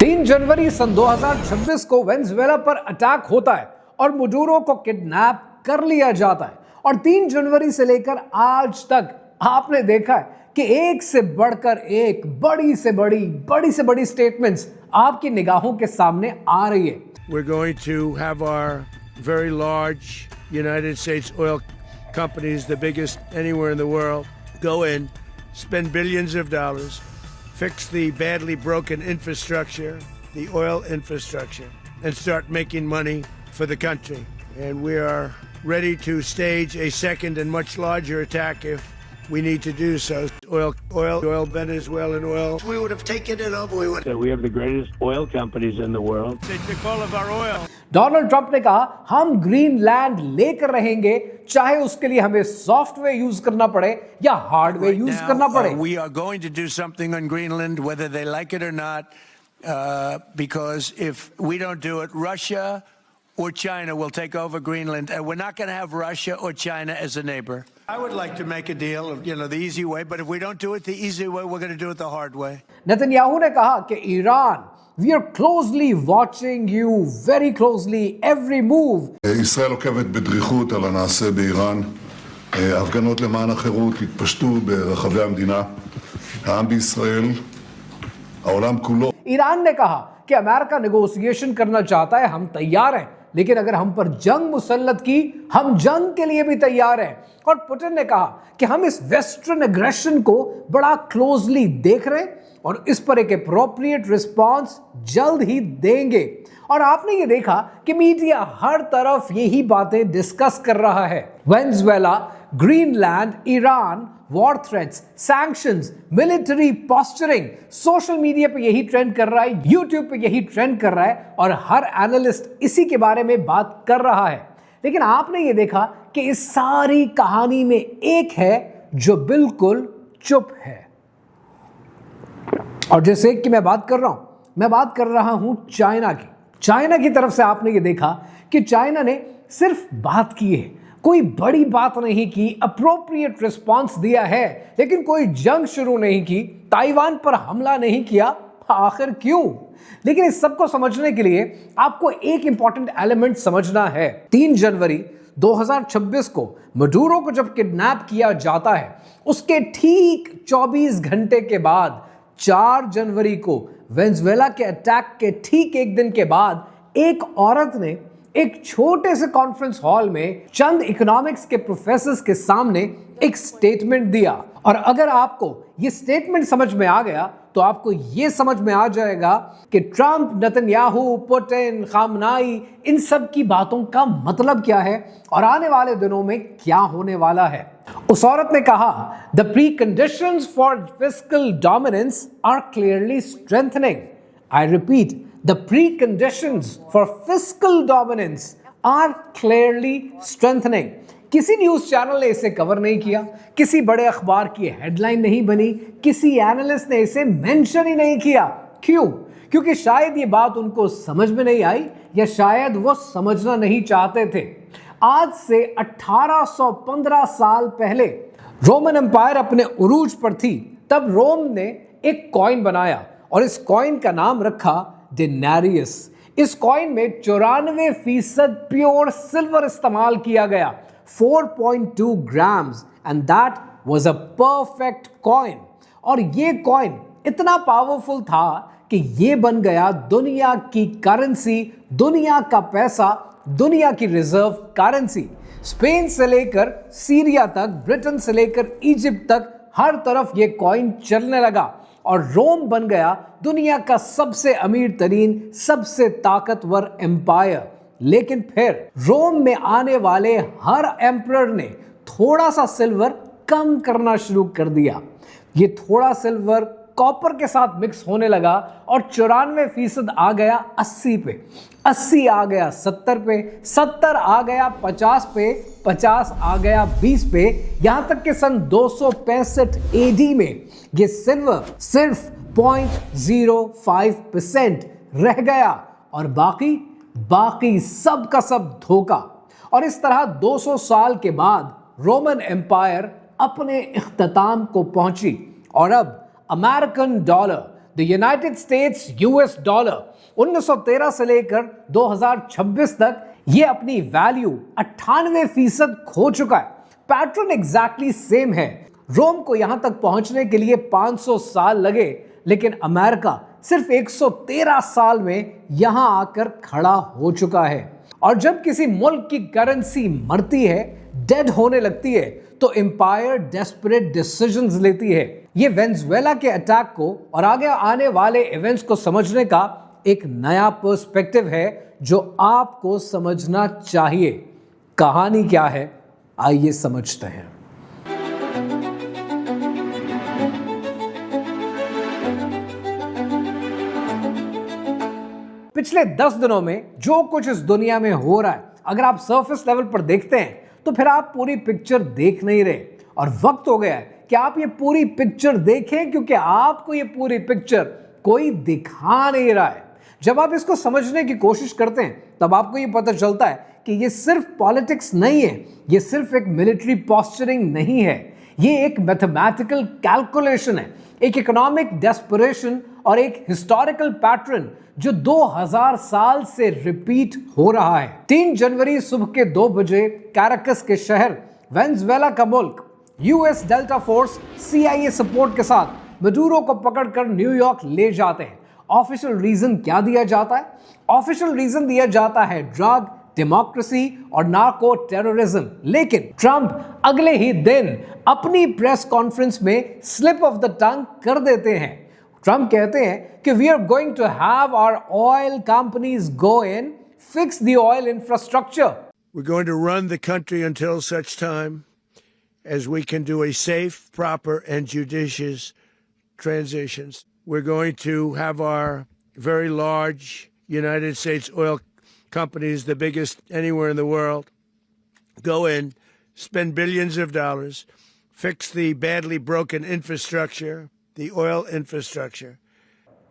3 जनवरी सन 2026 को वेनेजुएला पर अटैक होता है और मडूरो को किडनैप कर लिया जाता है। और 3 जनवरी से लेकर आज तक आपने देखा है कि एक से बढ़कर एक बड़ी से बड़ी स्टेटमेंट्स आपकी निगाहों के सामने आ रही है। We're going to have our very large United States oil companies, the biggest anywhere in the world, go in, spend billions of dollars, fix the badly broken infrastructure, the oil infrastructure, and start making money for the country. And we are ready to stage a second and much larger attack if we need to do so. Oil, Venezuelan oil. We would have taken it over. We have the greatest oil companies in the world. They took all of our oil. Donald Trump ने कहा हम Greenland लेकर रहेंगे, चाहे उसके लिए हमें software use करना पड़े या हार्डवेयर यूज करना पड़े। We are going to do something on Greenland, whether they like it or not, because if we don't do it, Russia or China will take over Greenland, and we're not going to have Russia or China as a neighbor. I would like to make a deal, the easy way, but if we don't do it the easy way, we're going to do it the hard way. Netanyahu ने कहा कि Iran, we are closely watching you, very closely, every move. ישראל עוקבת בדריכות על הנעשה באיראן. הפגנות למען החירות התפשטו ברחבי המדינה. העם בישראל, העולם כולו. Iran ने कहा कि America negotiation करना चाहता है, हम तैयार हैं, लेकिन अगर हम पर जंग मुसल्लत की, हम जंग के लिए भी तैयार हैं। और पुतिन ने कहा कि हम इस वेस्टर्न एग्रेशन को बड़ा क्लोजली देख रहे हैं और इस पर एक एप्रोप्रिएट रिस्पांस जल्द ही देंगे। और आपने ये देखा कि मीडिया हर तरफ यही बातें डिस्कस कर रहा है। Venezuela, Greenland, Iran, war threats, sanctions, military posturing, social media पे यही ट्रेंड कर रहा है, यूट्यूब पे यही ट्रेंड कर रहा है और हर एनालिस्ट इसी के बारे में बात कर रहा है। लेकिन आपने ये देखा कि इस सारी कहानी में एक है जो बिल्कुल चुप है। और जैसे कि मैं बात कर रहा हूं चाइना की तरफ से। आपने ये देखा कि चाइना ने सिर्फ बात की है, कोई बड़ी बात नहीं की, अप्रोप्रिएट रिस्पांस दिया है, लेकिन कोई जंग शुरू नहीं की, ताइवान पर हमला नहीं किया। आखिर क्यों? लेकिन इस सब को समझने के लिए आपको एक इंपॉर्टेंट एलिमेंट समझना है। 3 जनवरी 2026 को मडूरो को जब किडनैप किया जाता है, उसके ठीक 24 घंटे के बाद 4 जनवरी को वेनेजुएला के अटैक के ठीक एक दिन के बाद एक औरत ने एक छोटे से कॉन्फ्रेंस हॉल में चंद इकोनॉमिक्स के प्रोफेसर्स के सामने एक स्टेटमेंट दिया। और अगर आपको ये स्टेटमेंट समझ में आ गया तो आपको ये समझ में आ जाएगा कि ट्रंप, नेतन्याहू, पुतिन, खामनाई, इन सब की बातों का मतलब क्या है और आने वाले दिनों में क्या होने वाला है। उस औरत ने कहा, the preconditions for fiscal dominance are clearly strengthening. I repeat, the preconditions for fiscal dominance are clearly strengthening. किसी न्यूज चैनल ने इसे कवर नहीं किया, किसी बड़े अखबार की हेडलाइन नहीं बनी, किसी एनालिस्ट ने इसे मेंशन ही नहीं किया। क्यों? क्योंकि शायद ये बात उनको समझ में नहीं आई या शायद वो समझना नहीं चाहते थे। आज से 1815 साल पहले रोमन एम्पायर अपने उरूज पर थी, तब रोम ने एक कॉइन बनाया और इस कॉइन का नाम रखा डेनारियस। इस कॉइन में 94% प्योर सिल्वर इस्तेमाल किया गया, 4.2 grams, and that was a perfect coin. और ये कॉइन इतना पावरफुल था कि ये बन गया दुनिया की करेंसी, दुनिया का पैसा, दुनिया की रिजर्व करेंसी। स्पेन से लेकर सीरिया तक, ब्रिटेन से लेकर इजिप्ट तक हर तरफ ये कॉइन चलने लगा और रोम बन गया दुनिया का सबसे अमीर तरीन, सबसे ताकतवर एम्पायर। लेकिन फिर रोम में आने वाले हर एम्परर ने थोड़ा सा सिल्वर कम करना शुरू कर दिया। ये थोड़ा सिल्वर कॉपर के साथ मिक्स होने लगा और 94% आ गया 80 पे, 80 आ गया 70 पे, 70 आ गया 50 पे, 50 आ गया 20 पे, यहां तक कि सन 265 एडी में ये सिल्वर सिर्फ 0.05% रह गया और बाकी सब का सब धोखा। और इस तरह 200 साल के बाद रोमन एम्पायर अपने इख्तिताम को पहुंची और अब American dollar the United states US dollar 1913 से लेकर 2026 तक ये अपनी वैल्यू 98% खो चुका है। पैटर्न एग्जैक्टली सेम है। रोम को यहां तक पहुंचने के लिए 500 साल लगे, लेकिन अमेरिका सिर्फ 113 साल में यहां आकर खड़ा हो चुका है। और जब किसी मुल्क की करेंसी मरती है, डेड होने लगती है, तो एम्पायर डेस्परेट डिसीजंस लेती है। ये वेनेजुएला के अटैक को और आगे आने वाले इवेंट्स को समझने का एक नया पर्सपेक्टिव है जो आपको समझना चाहिए। कहानी क्या है, आइए समझते हैं। पिछले 10 दिनों में जो कुछ इस दुनिया में हो रहा है, अगर आप सरफेस लेवल पर देखते हैं तो फिर आप पूरी पिक्चर देख नहीं रहे। और वक्त हो गया है कि आप ये पूरी पिक्चर देखें, क्योंकि आपको ये पूरी पिक्चर कोई दिखा नहीं रहा है। जब आप इसको समझने की कोशिश करते हैं तब आपको ये पता चलता है कि ये सिर्फ पॉलिटिक्स नहीं है, ये सिर्फ एक मिलिट्री पॉस्चरिंग नहीं है, ये एक मैथमेटिकल कैलकुलेशन है, एक इकोनॉमिक डेस्परेशन और एक हिस्टोरिकल पैटर्न जो 2000 साल से रिपीट हो रहा है। 3 जनवरी सुबह के 2 बजे कैराकस के शहर वेनेजुएला का मुल्क US delta force CIA support के साथ मडूरो को पकड़कर न्यूयॉर्क ले जाते हैं। ऑफिशियल रीजन क्या दिया जाता है? ऑफिशियल रीजन दिया जाता है ड्रग, डेमोक्रेसी और नार्को टेररिज्म। लेकिन ट्रंप अगले ही दिन अपनी प्रेस कॉन्फ्रेंस में स्लिप ऑफ द टंग कर देते हैं। ट्रंप कहते हैं कि we are going to have our oil companies go in, fix the oil infrastructure. We're going to run the country until such time as we can do a safe, proper, and judicious transitions. We're going to have our very large United States oil companies, the biggest anywhere in the world, go in, spend billions of dollars, fix the badly broken infrastructure, the oil infrastructure.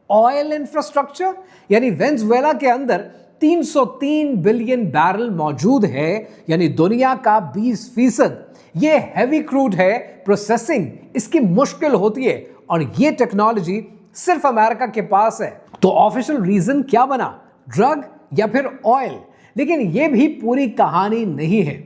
Oil infrastructure यानी Venezuela के अंदर 303 billion barrel मौजूद है, यानी दुनिया का 20%। ये heavy crude है, प्रोसेसिंग इसकी मुश्किल होती है और ये टेक्नोलॉजी सिर्फ अमेरिका के पास है। तो ऑफिशियल रीजन क्या बना, ड्रग या फिर ऑयल? लेकिन ये भी पूरी कहानी नहीं है।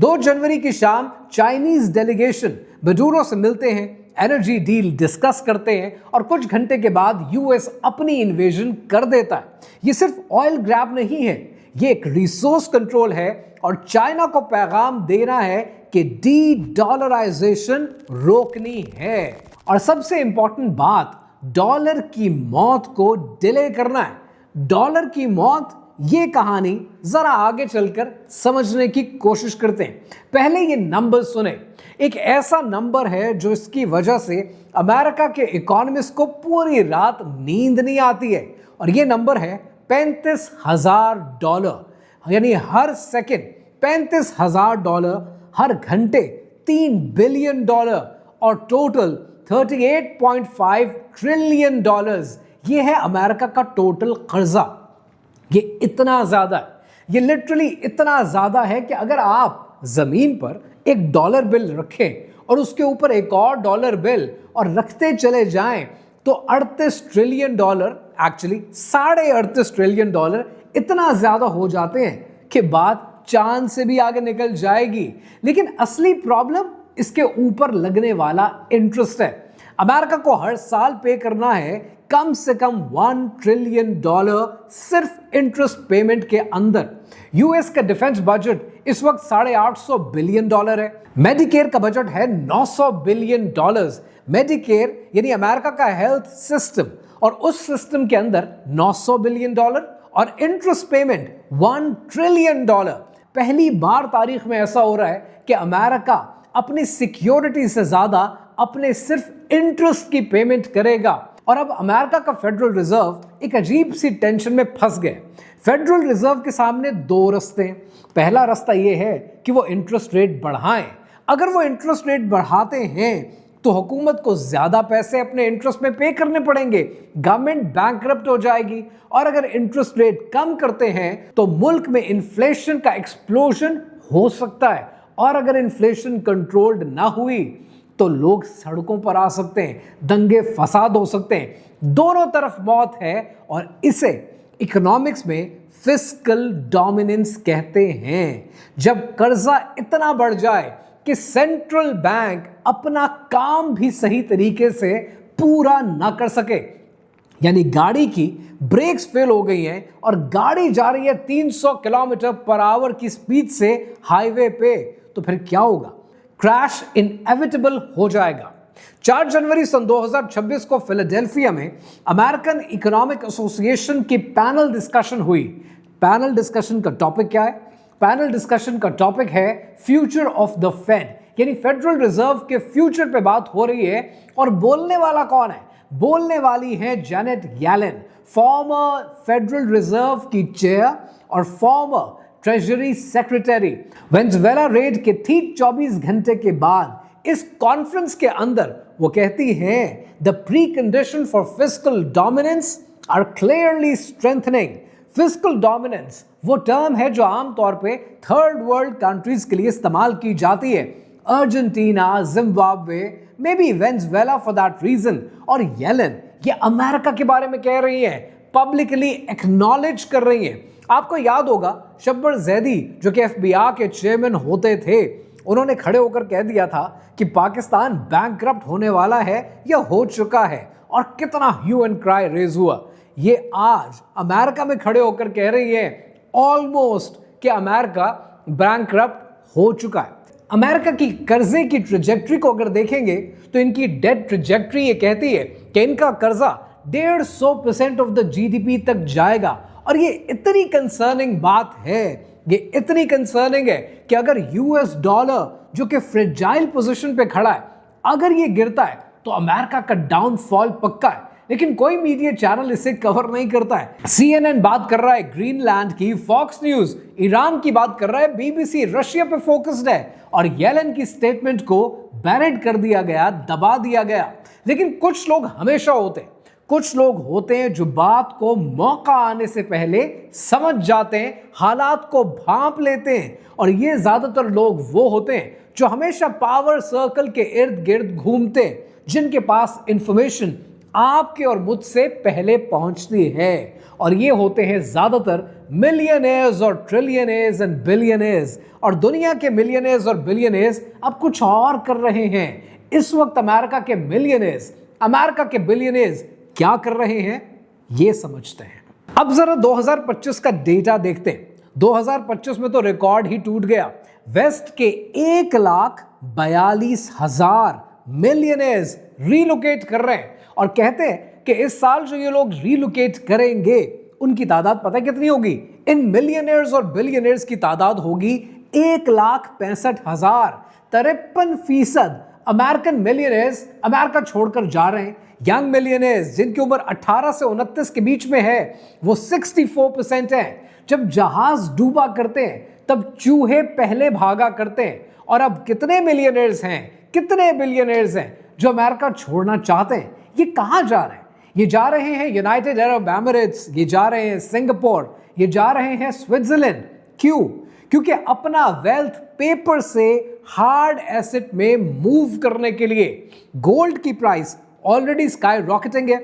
2 जनवरी की शाम चाइनीज डेलीगेशन मडूरो से मिलते हैं, एनर्जी डील डिस्कस करते हैं और कुछ घंटे के बाद यूएस अपनी इन्वेजन कर देता है। ये सिर्फ ऑयल ग्रैब नहीं है, ये एक रिसोर्स कंट्रोल है और चाइना को पैगाम देना है कि डी-डॉलराइजेशन रोकनी है। और सबसे इंपॉर्टेंट बात, डॉलर की मौत को डिले करना है। डॉलर की मौत, ये कहानी जरा आगे चलकर समझने की कोशिश करते हैं। पहले ये नंबर सुने। एक ऐसा नंबर है जो इसकी वजह से अमेरिका के इकोनॉमिस्ट को पूरी रात नींद नहीं आती है, और ये नंबर है $35,000। यानी हर सेकंड $35,000, हर घंटे $3 बिलियन और टोटल $38.5 ट्रिलियन। ये है अमेरिका का टोटल कर्जा। ये इतना ज्यादा है, ये लिटरली इतना ज्यादा है कि अगर आप जमीन पर एक डॉलर बिल रखें और उसके ऊपर एक और डॉलर बिल और रखते चले जाएं तो $38 ट्रिलियन, एक्चुअली $38.5 ट्रिलियन इतना ज्यादा हो जाते हैं कि बात चांद से भी आगे निकल जाएगी। लेकिन असली प्रॉब्लम इसके ऊपर लगने वाला इंटरेस्ट है। अमेरिका को हर साल पे करना है कम से कम $1 ट्रिलियन सिर्फ इंटरेस्ट पेमेंट के अंदर। यूएस का डिफेंस बजट इस वक्त $850 बिलियन है। मेडिकेयर का बजट है $900 बिलियन। मेडिकेयर यानी अमेरिका का हेल्थ सिस्टम, और उस सिस्टम के अंदर $900 बिलियन और इंटरेस्ट पेमेंट $1 ट्रिलियन। पहली बार तारीख में ऐसा हो रहा है कि अमेरिका अपनी सिक्योरिटी से ज्यादा अपने सिर्फ इंटरेस्ट की पेमेंट करेगा। और अब अमेरिका का फेडरल रिजर्व एक अजीब सी टेंशन में फंस गए। फेडरल रिजर्व के सामने 2 रास्ते हैं। पहला रास्ता यह है कि वो इंटरेस्ट रेट बढ़ाएं। अगर वो इंटरेस्ट रेट बढ़ाते हैं तो हुकूमत को ज्यादा पैसे अपने इंटरेस्ट में पे करने पड़ेंगे, गवर्नमेंट बैंकरप्ट हो जाएगी। और अगर इंटरेस्ट रेट कम करते हैं तो मुल्क में इन्फ्लेशन का एक्सप्लोजन हो सकता है, और अगर इन्फ्लेशन कंट्रोल्ड ना हुई तो लोग सड़कों पर आ सकते हैं, दंगे फसाद हो सकते हैं, दोनों तरफ मौत है। और इसे इकोनॉमिक्स में फिस्कल डोमिनेंस कहते हैं। जब कर्जा इतना बढ़ जाए कि सेंट्रल बैंक अपना काम भी सही तरीके से पूरा ना कर सके, यानी गाड़ी की ब्रेक्स फेल हो गई हैं और गाड़ी जा रही है 300 किलोमीटर पर आवर की स्पीड से हाईवे पे, तो फिर क्या होगा? क्रैश इनएविटेबल हो जाएगा। 4 जनवरी सन 2026 को फिलाडेल्फिया में अमेरिकन इकोनॉमिक एसोसिएशन की पैनल डिस्कशन हुई। पैनल डिस्कशन का टॉपिक क्या है? पैनल डिस्कशन का टॉपिक है फ्यूचर ऑफ द फेड, यानी फेडरल रिजर्व के फ्यूचर पे बात हो रही है। और बोलने वाला कौन है? बोलने वाली है Janet Yellen, farmer federal reserve की चेयर और farmer treasury secretary. Venezuela red के ठीक 24 घंटे के बाद इस कॉन्फ्रेंस के अंदर वो कहती हैं the precondition for fiscal dominance are clearly strengthening. Fiscal dominance वो टर्म है जो आमतौर पे थर्ड वर्ल्ड कंट्रीज के लिए इस्तेमाल की जाती है, Argentina, Zimbabwe, maybe Venezuela for that reason. और येलेन ये अमेरिका के बारे में कह रही है, पब्लिकली एक्नॉलेज कर रही है। आपको याद होगा शब्बर जैदी जो कि FBI के चेयरमैन होते थे, उन्होंने खड़े होकर कह दिया था कि पाकिस्तान बैंकक्रप्ट होने वाला है या हो चुका है, और कितना ह्यू एंड क्राई रेज हुआ। ये आज अमेरिका में खड़े होकर कह रही है ऑलमोस्ट कि अमेरिका बैंकक्रप्ट हो चुका है। अमेरिका की कर्जे की ट्रेजेक्ट्री को अगर देखेंगे तो इनकी डेट ट्रेजेक्ट्री ये कहती है कि इनका कर्जा 150% ऑफ द GDP तक जाएगा। और ये इतनी कंसर्निंग बात है, ये इतनी कंसर्निंग है कि अगर US डॉलर जो कि फ्रेजाइल पोजीशन पे खड़ा है, अगर ये गिरता है तो अमेरिका का डाउनफॉल पक्का है। लेकिन कोई मीडिया चैनल इसे कवर नहीं करता है। CNN बात कर रहा है ग्रीनलैंड की, फॉक्स न्यूज ईरान की बात कर रहा है, BBC रशिया पे फोकस्ड है, और येलेन की स्टेटमेंट को बैरेड कर दिया गया, दबा दिया गया। लेकिन कुछ लोग हमेशा होते हैं, कुछ लोग होते हैं जो बात को मौका आने से पहले समझ जाते हैं, हालात को भांप लेते हैं। और ये ज्यादातर लोग वो होते हैं जो हमेशा पावर सर्कल के इर्द गिर्द घूमते हैं, जिनके पास इंफॉर्मेशन आपके और मुझसे पहले पहुंचती है। और ये होते हैं ज्यादातर मिलियनेयर्स और ट्रिलियनेयर्स एंड बिलियनेयर्स। और दुनिया के मिलियनेयर्स और बिलियनेयर्स अब कुछ और कर रहे हैं। इस वक्त अमेरिका के मिलियनेयर्स, अमेरिका के बिलियनेयर्स क्या कर रहे हैं, ये समझते हैं। अब जरा 2025 का डेटा देखते हैं। 2025 में तो रिकॉर्ड ही टूट गया। वेस्ट के 1,42,000 मिलियनेयर्स रीलोकेट कर रहे हैं और कहते हैं कि इस साल जो ये लोग रीलोकेट करेंगे उनकी तादाद पता है कितनी होगी? इन मिलियनेयर्स और बिलियनेयर्स की तादाद होगी 1,65,000। 53% अमेरिकन मिलियनेयर्स अमेरिका छोड़कर जा रहे हैं। यंग मिलियनेयर्स जिनकी उम्र 18 से 29 के बीच में है वो 64% है। जब जहाज डूबा करते हैं तब चूहे पहले भागा करते हैं। और अब कितने मिलियनेयर्स हैं, कितने बिलियनेयर्स हैं जो अमेरिका छोड़ना चाहते हैं? ये कहां जा रहे हैं? ये जा रहे हैं यूनाइटेड अरब एमिरेट्स, ये जा रहे हैं सिंगापुर, ये जा रहे हैं स्विट्जरलैंड। क्यों? क्योंकि अपना वेल्थ पेपर से हार्ड एसेट में मूव करने के लिए। गोल्ड की प्राइस ऑलरेडी स्काई रॉकेटिंग है।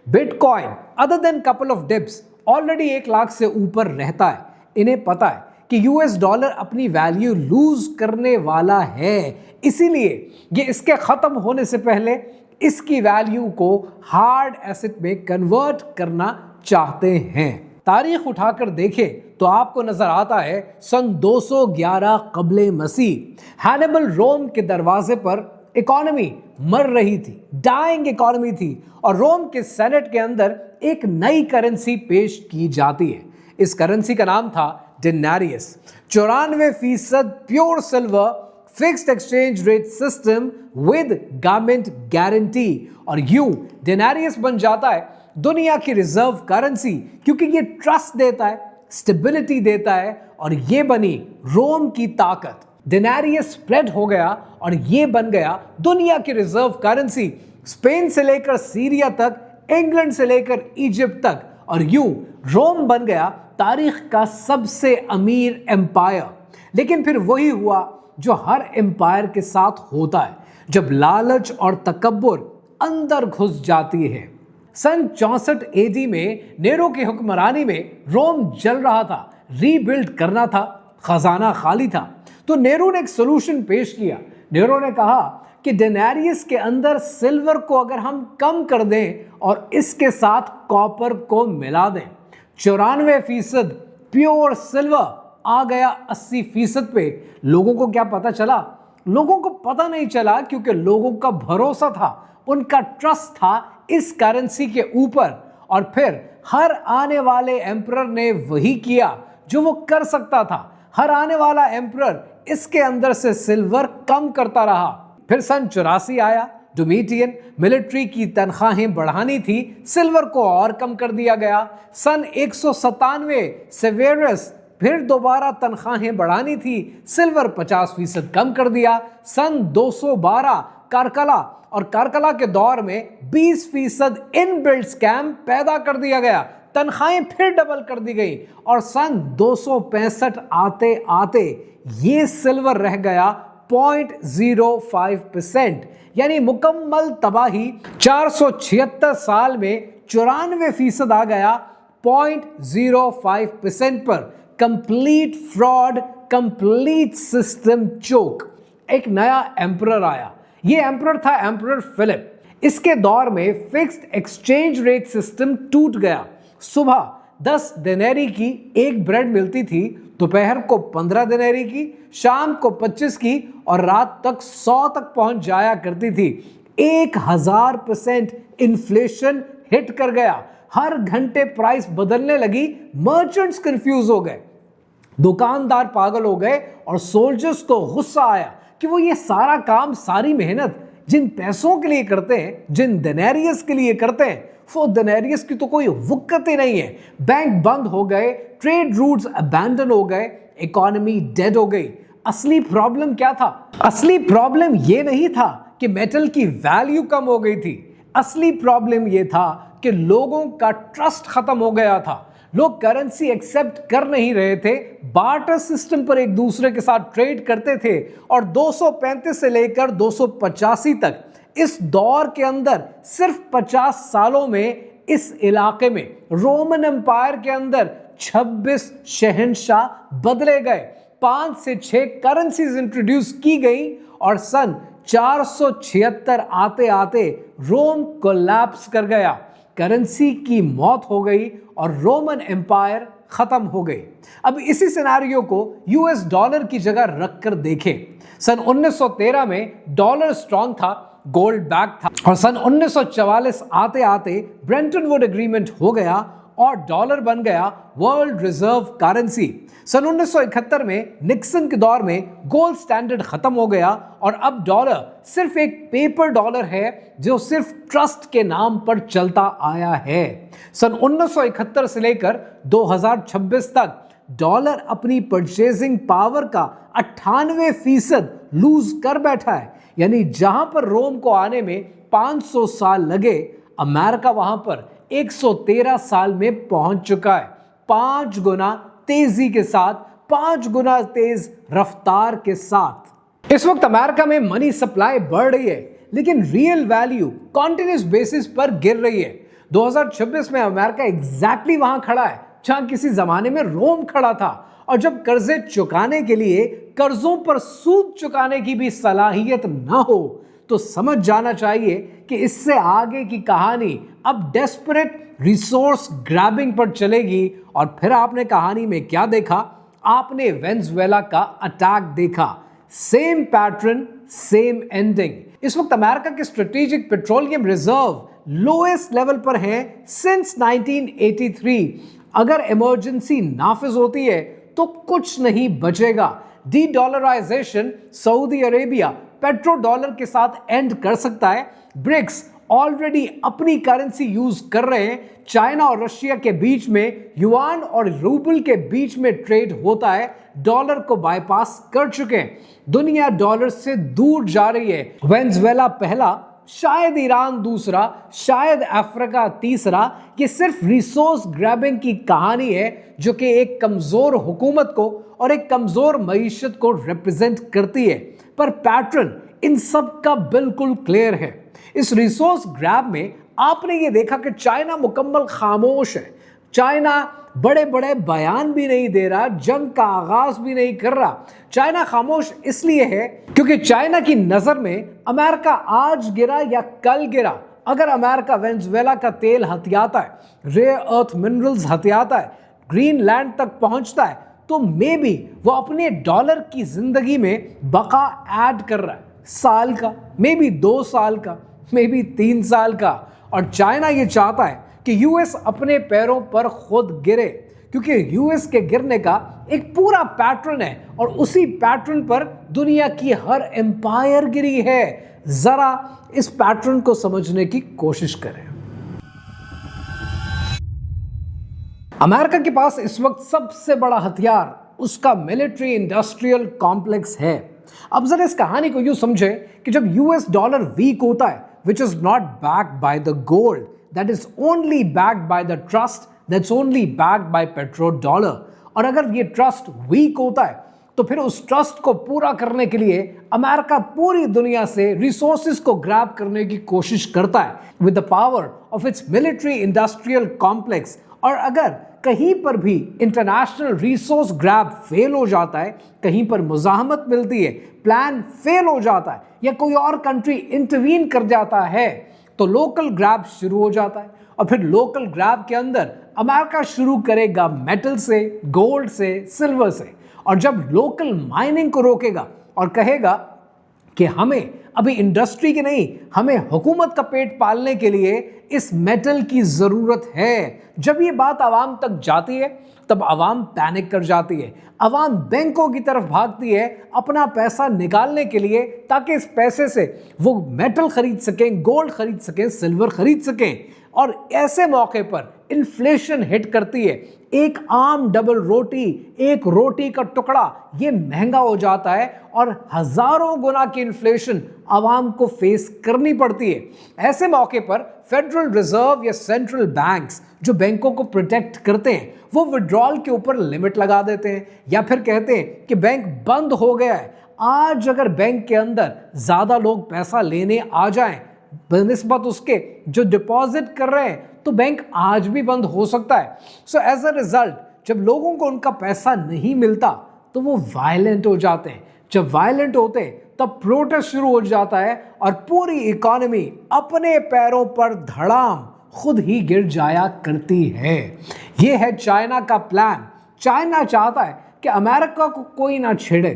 Bitcoin other than couple of dips already 1 lakh से ऊपर रहता है। इन्हें पता है कि US डॉलर अपनी वैल्यू लूज करने वाला है, इसीलिए ये इसके खत्म होने से पहले इसकी वैल्यू को हार्ड एसेट में कन्वर्ट करना चाहते हैं। तारीख उठाकर देखें तो आपको नजर आता है सन 211 कबले मसीह हैनिबल रोम के दरवाजे पर इकोनॉमी मर रही थी, डाइंग इकोनॉमी थी, और रोम के सेनेट के अंदर एक नई करेंसी पेश की जाती है। इस करेंसी का नाम था डेनारियस। 94% pure silver, fixed exchange rate system with government guarantee. और यूं डेनारियस बन जाता है दुनिया की रिजर्व करेंसी, क्योंकि ये ट्रस्ट देता है, स्टेबिलिटी देता है, और ये बनी रोम की ताकत। डेनारियस स्प्रेड हो गया और ये बन गया दुनिया की रिजर्व करेंसी। स्पेन से लेकर सीरिया तक, इंग्लैंड से लेकर इजिप्ट तक, और यूं रोम बन गया तारीख का सबसे अमीर एम्पायर। लेकिन फिर वही हुआ जो हर एम्पायर के साथ होता है। जब लालच और तकब्बुर अंदर घुस जाती है। सन 64 एडी में नेरो की हुक्मरानी में रोम जल रहा था, रीबिल्ड करना था, खजाना खाली था। तो नेरो ने एक सोल्यूशन पेश किया। नेरो ने कहा कि डेनारियस के अंदर सिल्वर को अगर हम कम कर दें और इसके साथ कॉपर को मिला दें, 94% प्योर सिल्वर आ गया 80% पे। लोगों को क्या पता चला? लोगों को पता नहीं चला क्योंकि लोगों का भरोसा था, उनका ट्रस्ट था इस करेंसी के ऊपर। और फिर हर आने वाले एम्परर ने वही किया जो वो कर सकता था। हर आने वाला एम्परर इसके अंदर से सिल्वर कम करता रहा। फिर सन 84 आया, डोमिटियन, मिलिट्री की तनख्वाहें बढ़ानी थी, सिल्वर को और कम कर दिया गया। सन 197 सेवेरस, फिर दोबारा तनख्वाहें बढ़ानी थी, सिल्वर 50% कम कर दिया। सन 212 कारकला, और कारकला के दौर में 20% इनबिल्ट स्कैम पैदा कर दिया गया, तनख्वाहें फिर डबल कर दी गई। और सन 265 आते आते ये सिल्वर रह गया 0.05%, यानी मुकम्मल तबाही। 476 साल में 94% आ गया 0.05% पर। कंप्लीट फ्रॉड, कंप्लीट सिस्टम चोक। एक नया एम्परर आया, ये एम्परर था एम्परर फिलिप। इसके दौर में फिक्स्ड एक्सचेंज रेट सिस्टम टूट गया। सुबह 10 दिनारी की एक ब्रेड मिलती थी, दोपहर को 15 दिनारी की, शाम को 25 की और रात तक 100 तक पहुंच जाया करती थी। 1000% इन्फ्लेशन हिट कर गया। हर घंटे प्राइस बदलने लगी। मर्चेंट्स कंफ्यूज हो गए, दुकानदार पागल हो गए और सोल्जर्स को गुस्सा आया कि वो ये सारा काम, सारी मेहनत जिन पैसों के लिए करते हैं, जिन दिनारियस के लिए करते हैं, वो दिनारियस की तो कोई वक़्त ही नहीं है। बैंक बंद हो गए, ट्रेड रूट्स अबैंडन हो गए, इकोनॉमी डेड हो गई। असली प्रॉब्लम क्या था? असली प्रॉब्लम ये नहीं था कि मेटल की वैल्यू कम हो गई थी। असली प्रॉब्लम ये था कि लोगों का ट्रस्ट खत्म हो गया था। लोग करेंसी एक्सेप्ट कर नहीं रहे थे, बार्टर सिस्टम पर एक दूसरे के साथ ट्रेड करते थे। और 235 से लेकर 285 तक, इस दौर के अंदर सिर्फ 50 सालों में इस इलाके में रोमन एम्पायर के अंदर 26 शहंशाह बदले गए, 5 से 6 करेंसीज इंट्रोड्यूस की गई और सन 476 आते आते रोम कोलैप्स कर गया। करेंसी की मौत हो गई और रोमन एम्पायर खत्म हो गई। अब इसी सिनेरियो को यूएस डॉलर की जगह रखकर देखें। सन 1913 में डॉलर स्ट्रांग था, गोल्ड बैक था, और सन 1944 आते आते ब्रेंटन वुड एग्रीमेंट हो गया और डॉलर बन गया वर्ल्ड रिजर्व करेंसी। सन 1971 में निक्सन के दौर में गोल्ड स्टैंडर्ड खत्म हो गया और अब डॉलर सिर्फ एक पेपर डॉलर है जो सिर्फ ट्रस्ट के नाम पर चलता आया है। सन 1971 से लेकर 2026 तक डॉलर अपनी परचेजिंग पावर का 98% लूज कर बैठा है। यानी जहां पर रोम को आने में 500 साल लगे, अमेरिका वहां पर 113 साल में पहुंच चुका है। 5 गुना तेजी के साथ, 5 गुना तेज रफ्तार के साथ। इस वक्त अमेरिका में मनी सप्लाई बढ़ रही है, लेकिन रियल वैल्यू कॉन्टिन्यूस बेसिस पर गिर रही है। 2026 में अमेरिका एग्जैक्टली वहां खड़ा है जहां किसी जमाने में रोम खड़ा था। और जब कर्जे चुकाने के लिए कर्जों पर सूद चुकाने की भी सलाहियत ना हो, तो समझ जाना चाहिए कि इससे आगे की कहानी अब डेस्परेट रिसोर्स ग्रैबिंग पर चलेगी। और फिर आपने कहानी में क्या देखा? आपने वेनेजुएला का अटैक देखा। Same pattern, same ending. इस वक्त अमेरिका के strategic petroleum reserve lowest level पर हैं सिंस 1983। अगर इमरजेंसी नाफिज होती है तो कुछ नहीं बचेगा। De dollarization Saudi Arabia petro dollar के साथ एंड कर सकता है। ब्रिक्स ऑलरेडी अपनी करेंसी यूज कर रहे हैं। चाइना और रशिया के बीच में युआन और रूबल के बीच में ट्रेड होता है, डॉलर को बाईपास कर चुके हैं। दुनिया डॉलर से दूर जा रही है। वेनेजुएला पहला, शायद ईरान दूसरा, शायद अफ्रीका तीसरा। ये सिर्फ रिसोर्स ग्रैबिंग की कहानी है जो कि एक कमजोर हुकूमत को और एक कमजोर मईशत को रिप्रेजेंट करती है। पर पैटर्न इन सब का बिल्कुल क्लियर है। इस रिसोर्स ग्रैब में आपने ये देखा कि चाइना मुकम्मल खामोश है। चाइना बड़े बड़े बयान भी नहीं दे रहा, जंग का आगाज भी नहीं कर रहा। चाइना खामोश इसलिए है क्योंकि चाइना की नजर में अमेरिका आज गिरा या कल गिरा, अगर अमेरिका वेनेजुएला का तेल हथियाता है, रेयर अर्थ मिनरल्स हथियाता है, ग्रीनलैंड तक पहुंचता है, तो मे बी वो अपने डॉलर की जिंदगी में बका ऐड कर रहा है, साल का, मे बी 2 साल का, मे बी 3 साल का। और चाइना ये चाहता है कि यूएस अपने पैरों पर खुद गिरे, क्योंकि यूएस के गिरने का एक पूरा पैटर्न है और उसी पैटर्न पर दुनिया की हर एम्पायर गिरी है। जरा इस पैटर्न को समझने की कोशिश करें। अमेरिका के पास इस वक्त सबसे बड़ा हथियार उसका मिलिट्री इंडस्ट्रियल कॉम्प्लेक्स है। अब जरा इस कहानी को यूं समझें कि जब यूएस डॉलर वीक होता है, which is not backed by the gold, that is only backed by the trust, that's only backed by petrodollar, और अगर ये ट्रस्ट वीक होता है तो फिर उस ट्रस्ट को पूरा करने के लिए अमेरिका पूरी दुनिया से रिसोर्सेज को ग्रैब करने की कोशिश करता है with the power of its military industrial complex. और अगर कहीं पर भी इंटरनेशनल रिसोर्स ग्रैब फेल हो जाता है, कहीं पर मुजाहमत मिलती है, प्लान फेल हो जाता है या कोई और कंट्री इंटरवीन कर जाता है, तो लोकल ग्रैब शुरू हो जाता है। और फिर लोकल ग्रैब के अंदर अमेरिका शुरू करेगा मेटल से, गोल्ड से, सिल्वर से। और जब लोकल माइनिंग को रोकेगा और कहेगा कि हमें अभी इंडस्ट्री की नहीं, हमें हुकूमत का पेट पालने के लिए इस मेटल की जरूरत है, जब ये बात आवाम तक जाती है तब आवाम पैनिक कर जाती है। आवाम बैंकों की तरफ भागती है अपना पैसा निकालने के लिए, ताकि इस पैसे से वो मेटल खरीद सकें, गोल्ड खरीद सकें, सिल्वर खरीद सकें। और ऐसे मौके पर इन्फ्लेशन हिट करती है। एक आम डबल रोटी, एक रोटी का टुकड़ा, ये महंगा हो जाता है और हजारों गुना की इन्फ्लेशन आवाम को फेस करनी पड़ती है। ऐसे मौके पर फेडरल रिजर्व या सेंट्रल बैंक्स जो बैंकों को प्रोटेक्ट करते हैं, वो विड्रॉल के ऊपर लिमिट लगा देते हैं या फिर कहते हैं कि बैंक बंद हो गया है। आज अगर बैंक के अंदर ज्यादा लोग पैसा लेने आ जाएं बनिस्बत उसके जो डिपॉजिट कर रहे हैं, तो बैंक आज भी बंद हो सकता है। सो एज अ रिजल्ट जब लोगों को उनका पैसा नहीं मिलता तो वो वायलेंट हो जाते हैं। जब वायलेंट होते हैं तब प्रोटेस्ट शुरू हो जाता है और पूरी इकोनॉमी अपने पैरों पर धड़ाम खुद ही गिर जाया करती है। ये है चाइना का प्लान। चाइना चाहता है कि अमेरिका को कोई ना छेड़े,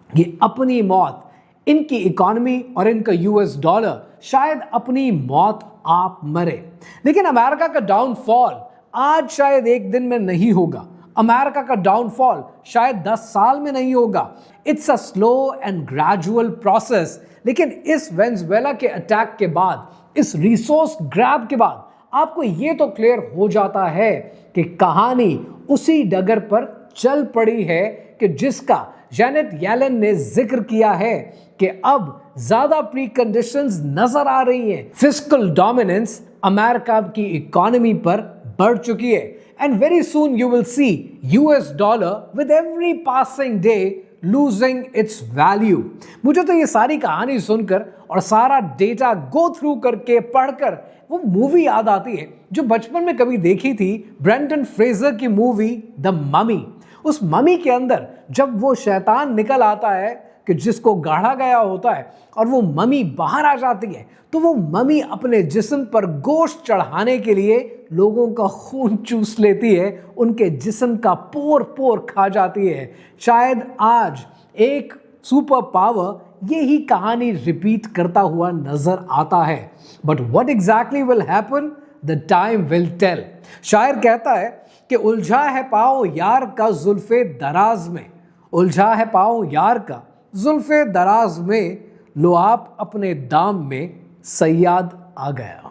ये अपनी मौत, इनकी इकोनॉमी और इनका यूएस डॉलर शायद अपनी मौत आप मरे। लेकिन अमेरिका का डाउनफॉल आज शायद एक दिन में नहीं होगा, अमेरिका का डाउनफॉल शायद 10 साल में नहीं होगा। It's a slow and gradual process. लेकिन इस वेनेजुएला के अटैक के बाद, इस रिसोर्स ग्रैब के बाद आपको ये तो क्लियर हो जाता है कि कहानी उसी डगर पर चल पड़ी है कि जिसका जेनेट येलेन ने जिक्र किया है कि अब ज्यादा प्री कंडीशंस नजर आ रही हैं। फिस्कल डोमिनेंस अमेरिका की इकोनॉमी पर बढ़ चुकी है and very soon you will see US dollar with every passing day losing its value. मुझे तो ये सारी कहानी सुनकर और सारा डेटा गो थ्रू करके पढ़कर वो मूवी याद आती है जो बचपन में कभी देखी थी, ब्रेंडन फ्रेजर की मूवी द ममी। उस ममी के अंदर जब वो शैतान निकल आता है कि जिसको गाढ़ा गया होता है और वो ममी बाहर आ जाती है, तो वो ममी अपने जिस्म पर गोश्त चढ़ाने के लिए लोगों का खून चूस लेती है, उनके जिस्म का पोर पोर खा जाती है। शायद आज एक सुपर पावर यही कहानी रिपीट करता हुआ नजर आता है। But what exactly will happen, the time will tell. शायर कहता है कि उलझा है पाँव यार का जुल्फे दराज में, उलझा है पाँव यार का जुल्फे दराज में, लो आप अपने दाम में सयाद आ गया।